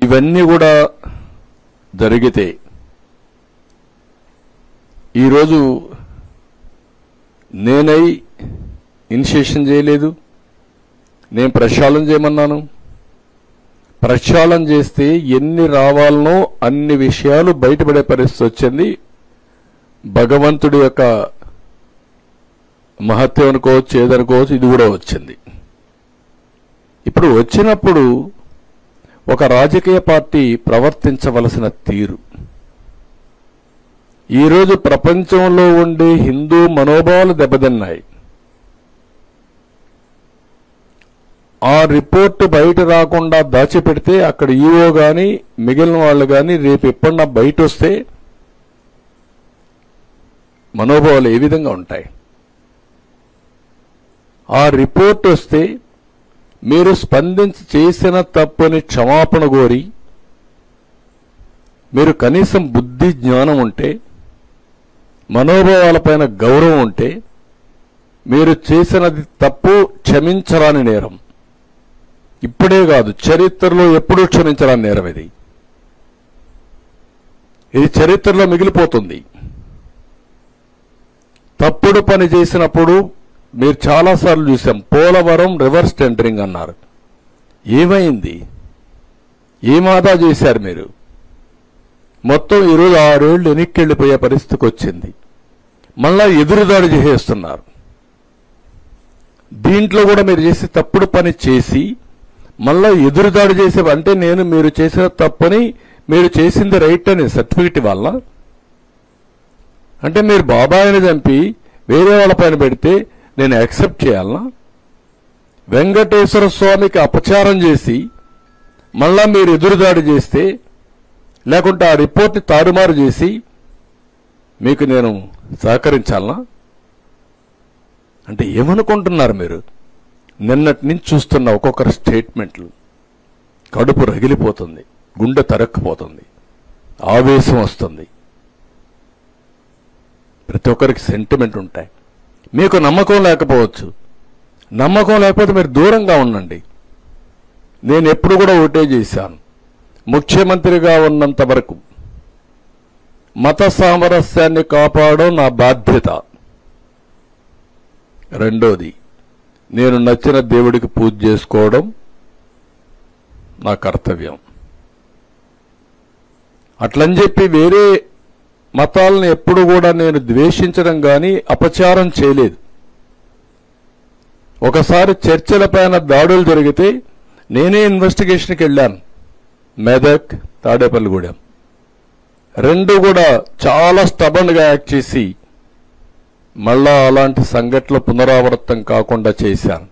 ఇవన్నీ కూడా జరిగితే ఈరోజు నేనై ఇనిషియేషన్ చేయలేదు, నేను ప్రక్షాళన చేయమన్నాను. ప్రక్షాళన చేస్తే ఎన్ని రావాలనో అన్ని విషయాలు బయటపడే పరిస్థితి వచ్చింది. భగవంతుడి యొక్క మహత్యం అనుకోవచ్చు, ఏదనుకోవచ్చు, ఇది కూడా వచ్చింది. ఇప్పుడు వచ్చినప్పుడు ఒక రాజకీయ పార్టీ ప్రవర్తించవలసిన తీరు, ఈరోజు ప్రపంచంలో ఉండే హిందూ మనోభావాలు దెబ్బతిన్నాయి. ఆ రిపోర్టు బయట రాకుండా దాచిపెడితే అక్కడ ఈఓ గాని మిగిలిన వాళ్ళు గాని రేపు ఎప్పుడన్నా బయట వస్తే మనోభావాలు ఏ విధంగా ఉంటాయి? ఆ రిపోర్ట్ వస్తే మీరు స్పందించి చేసిన తప్పుని క్షమాపణ కోరి, మీరు కనీసం బుద్ధి జ్ఞానం ఉంటే, మనోభావాలపైన గౌరవం ఉంటే, మీరు చేసినది తప్పు క్షమించరాని నేరం. ఇప్పుడే కాదు, చరిత్రలో ఎప్పుడూ క్షమించరాని నేరం ఇది. ఇది చరిత్రలో మిగిలిపోతుంది. తప్పుడు పని చేసినప్పుడు మీరు చాలాసార్లు చూసాం. పోలవరం రివర్స్ టెండరింగ్ అన్నారు. ఏమైంది? ఏమాదా చేశారు మీరు? మొత్తం ఈరోజు 6 ఏళ్లు వెనక్కి వెళ్ళిపోయే పరిస్థితికి వచ్చింది. మళ్ళా ఎదురుదాడి చేసేస్తున్నారు. దీంట్లో కూడా మీరు చేసే తప్పుడు పని చేసి మళ్ళా ఎదురుదాడి చేసే, అంటే మీరు చేసిన తప్పని, మీరు చేసింది రైట్ అని సర్టిఫికెట్ ఇవ్వాలా? అంటే మీరు బాబాయిని చంపి వేరే వాళ్ళ పైన పెడితే నేను యాక్సెప్ట్ చేయాలనా? వెంకటేశ్వర స్వామికి అపచారం చేసి మళ్ళా మీరు ఎదురుదాడి చేస్తే, లేకుంటే ఆ రిపోర్ట్ని తారుమారు చేసి మీకు నేను సహకరించాలనా? అంటే ఏమనుకుంటున్నారు మీరు? నిన్నటి నుంచి చూస్తున్న ఒక్కొక్కరి స్టేట్మెంట్లు కడుపు రగిలిపోతుంది, గుండె తరక్కుపోతుంది, ఆవేశం వస్తుంది. ప్రతి ఒక్కరికి సెంటిమెంట్ ఉంటాయి. మీకు నమ్మకం లేకపోవచ్చు. నమ్మకం లేకపోతే మీరు దూరంగా ఉండండి. నేను ఎప్పుడు కూడా ఒకటే చేశాను, ముఖ్యమంత్రిగా ఉన్నంత వరకు మత సామరస్యాన్ని కాపాడడం నా బాధ్యత. రెండోది, నేను నచ్చిన దేవుడికి పూజ చేసుకోవడం నా కర్తవ్యం. అట్లని చెప్పి వేరే మతాలను ఎప్పుడు కూడా నేను ద్వేషించడం కానీ అపచారం చేయలేదు. ఒకసారి చర్చలపైన దాడులు జరిగితే నేనే ఇన్వెస్టిగేషన్కి వెళ్ళాను. మెదక్, తాడేపల్లిగూడెం రెండు కూడా చాలా స్టబన్గా యాక్ట్ చేసి మళ్ళా అలాంటి సంఘటనలు పునరావృతం కాకుండా చేశాను.